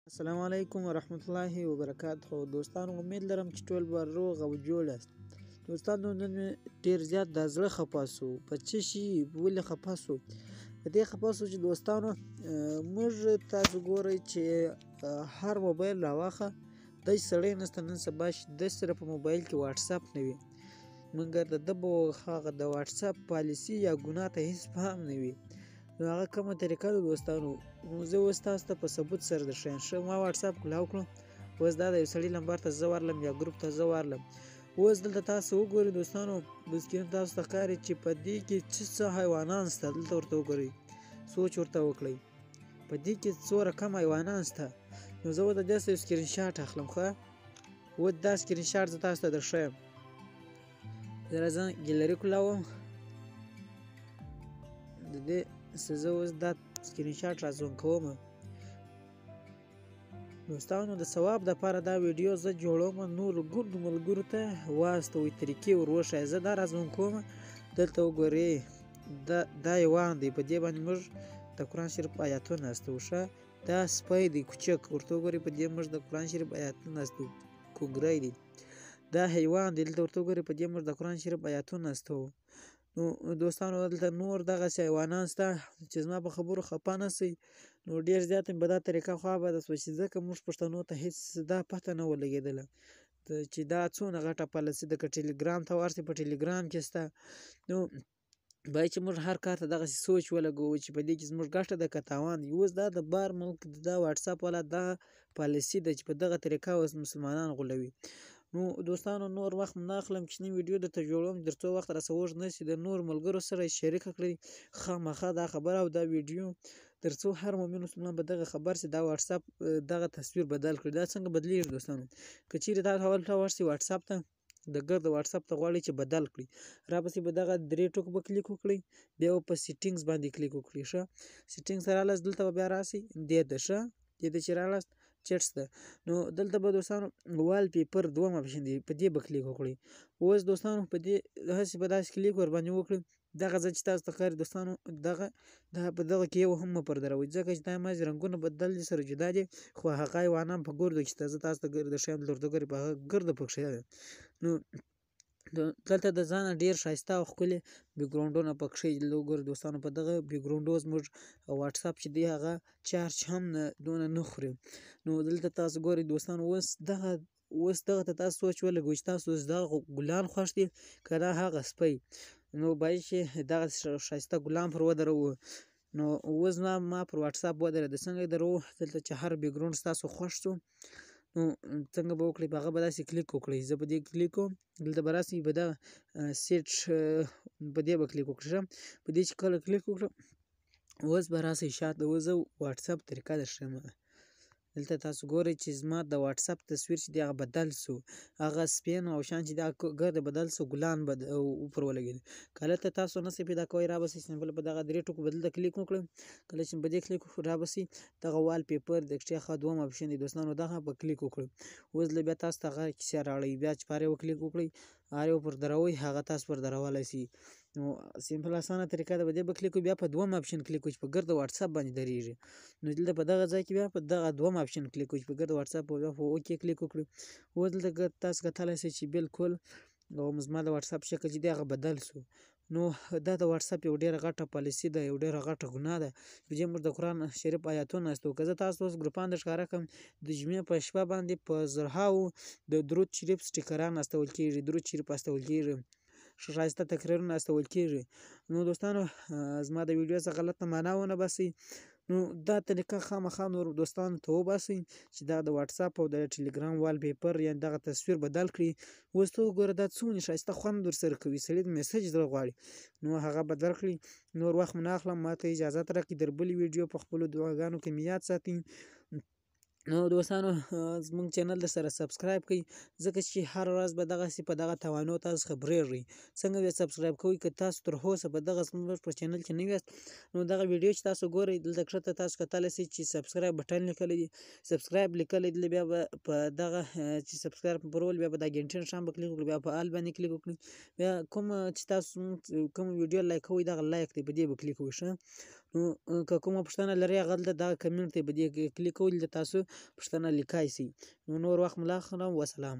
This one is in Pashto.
السلام علیکم ورحمت الله وبرکاته. دوستانو امید لرم چې ټول به روغ او جوړ یاست. دوستانو نن مې ډیر زیات د زړه خفه سو. په څه شي ولې خفه سو؟ په دې خفه سو چې دوستانو موږ تاسو ګورئ چې هر موبایل راواخه داسې سړی نشته نن سبا چې د سره په موبایل کې واتساپ نه وي، مګر د ده به هغه د واتساپ پالیسي یا ګناه ته هېڅ پام نه وي. نو هغه کومه طریقه ده دوستانو، زه اوس تاسو ته په ثبوت سره درښیم. ښه، ما واتساپ کلاو کړو، اوس دا د یو سړي نمبر ته زه ورلم یا ګروپ ته زه ورلم. اوس دلته تاسو وګورئ دوستانو، د سکرین تاسو ته ښکاري چې په دې کې څه حیوانان شته. دلته ورته وګورئ، سوچ ورته وکړئ، په دې کې څو رقم حیوانان شته. نو زه اوس د دې یو سکرین شاټ اخلم. ښه، اوس دا سکرین شاټ زه تاسو ته درښیم. زه راځم ګیلري کولاوم د دې زه اوس دا سکرین شاټ را زوم کوم. دوستانو د ثواب دپاره دا ویډیو زه جوړوم، نورو ګردو ملګرو ته واستوئ، طریقې ور وښایئ. زه دا را زوم کوم، دلته وګورئ دا حیوان دی، په دې باندې موږ د قرآن شریف آیاتونه استوو. ښه، دا سپی دی کوچک، ورته وګورئ، په دې موږ د قرآن شریف آیاتونه استوو. کوګری دی، دا حیوان دی، دلته ورته وګورئ، په دې موږ د قرآن شریف آیاتونه استوو. نو دوستانو دلته نور دغسې حیوانان شته چې زما په خبرو خفه نه شئ. نو ډېر زیات مې په دا طریقه خوابده شوه چې ځکه موږ پښتنو ته هېڅ دا پته نه ولګېدله چې دا څونه غټه پالیسي ده. که ټلګرام ته ورشئ، په ټلګرام کې شته. نو باید چې موږ هر کار ته دغسې سوچ ولګوو چې په دې کې زموږ ګټه ده که تاوان دی. اوس دا د بار ملک دا واتساپ والا دا پالیسي ده چې په دغه طریقه اوس مسلمانان غولوي. نو دوستانو نور وخت نه اخلم، کوچنۍ ویډیو درته جوړوم، تر څو وخت راسه اوږد نه شي. د نور ملګرو سره یې شریکه کړئ خامخا دا خبره او دا ویډیو، تر څو هر مؤمن مسلمان به دغه خبر شي دا واتساپ دغه تصویر بدل کړي. دا څنګه بدلیږي دوستانو؟ که چیرې تاسو هلته ورشئ واتساپ ته، د ګرد واتساپ ته غواړئ چې بدل کړئ، راپسې به دغه 3 ټکو به کلیک وکړئ، بیا به په سیټینګز باندې کلیک وکړئ. ښه، سیټینګز ته راغلاست، دلته به بیا راشئ دې ته. ښه، دې ته چې راغلاست چټس ته، نو دلته به دوستانو وال پیپر دوم اپشن دی، په دې به کلیک وکړئ. اوس دوستانو په دې هسې به داسې کلیک ور باندې وکړئ. دغه ځای چې تاسو ته ښکاري دوستانو، دا په دغه کې یو هم مه پردروئ، ځکه چې دا مازې رنګونه بدل دي، سره جدا دي، خو هغه حیوانان په ګردو کې شته. زه تاسو ته درښیم، دلته ورته ګورئ، په هغه ګرده پکښې ده. نو دلته د ځانه ډېر ښایسته او ښکلي بیکګراونډونه پکښې وګورئ دوستانو. په دغه بیکګراونډو زموږ واتساپ چې دی هغه چارج هم دونه نه خوري. نو دلته تاسو ګورئ دوستانو، اوس دغه ته تاسو سوچ ولګوئ چې تاسو اوس دغه ګلان خوښ دي که دا هغه سپی. نو باید چې دغسې ښایسته ګلان پر ودروو. نو اوس ما پر واتساپ ودرېده، څنګه یې دروو؟ دلته چې هر بیکګراونډ ستاسو خوښ شو، نو څنګه به وکړئ؟ په هغه به داسې کلیک وکړئ. زه په دې کلیک کوم، دلته به راسئ، په دغه سیټ په دې به کلیک وکړئ. ښه، په دې چې کله کلیک وکړم، اوس به راسئ شاته. اوس زه واتساپ طریقه درښیم. دلته تاسو ګورئ چې زما د واتساپ تصویر چې دی هغه بدل سو، هغه سپین او شان چې دا ګرده بدل سو، ګلان پر ولګېدل. که هلته تاسو نسئ پیدا کوئ، رابسئ سمپل په دغه 3 ټکو به دلته کلیک وکړئ. کله چې په دې کلیک وکړو، رابسئ دغه وال پیپر د ښاخه دوم اپشن دی دوستانو، دغه به کلیک وکړئ. اوس بیا تاسو ته هغه کیسه راوړئ، بیا چې په هر یو کلیک وکړئ، هر یو پر دروئ، هغه تاسو پر درولی سئ. نو سمپل اسانه طریقه ده. په دې به کلیک وکړئ، بیا په دوم اپشن کلیک وکړئ چې په ګرده واتساپ باندې درېږي. نو دلته په دغه ځای کې بیا په دغه دوم اپشن کلیک وکړئ چې په ګرده واتساپ، بیا په اوکې کلیک وکړئ. اوس دلته تاسو کتلی سئ چې بالکل زما د واتساپ شکل چې دی هغه بدل سو. نو دا د واتساپ یو ډېره غټه پالیسي ده، یو ډېره غټه ګناه ده. په دې موږ د قرآن شریف آیاتونه استوو. که زه تاسو اوس ګروپان در ښکاره کړم، د جمعې په شپه باندې په زرهاوو د درود شریف سټیکران استول کېږي، درود شریف استول کېږي، ښایسته تقریرونه استول کېږي. نو دوستانو زما د ویډیو څخه غلطه معنا ونه باسئ. نو دا طریقه خامخا نور دوستانو ته وباسئ چې دا د واتساپ او د ټلګرام وال پیپر یعنې دغه تصویر بدل کړي. اوس ته وګوره دا څومره ښایسته خوند ورسره کوي، سړي د میسج زړه غواړي. نو هغه بدل کړي. نور وخت مو نه اخلم، ما ته اجازت راکړئ در بلې ویډیو په خپلو دعاګانو کې مې یاد ساتئ. نو دوستانو زموږ چینل در سره سبسکرایب کړئ، ځکه چې هر ورځ به دغسې په دغه توانو تاسو خبرېږئ. څنګه بیا سبسکرایب کوئ؟ که تاسو تر اوسه په دغه زموږ په چینل کې نه یاست، نو دغه ویډیو چې تاسو ګورئ، دلته کښته تاسو کتلی سئ چې سبسکرایب بټن لیکلی دی، سبسکرایب لیکلی دی. بیا به په دغه چې سبسکرایب پر ول، بیا به دا ګنټۍ نښان به کلیک وکړئ، بیا په آل باندې کلیک وکړئ. بیا کوم چې تاسو کوم ویډیو لایک کوئ، دغه لایک دی، په دې به کلیک وکړئ. ښه، نو که کومه پوښتنه لرئ هغه دلته دغه کمنټ ته په دې کلیک کولو تاسو پوښتنه لیکای سئ. نو نور وخت مو لا ښه. وسلام.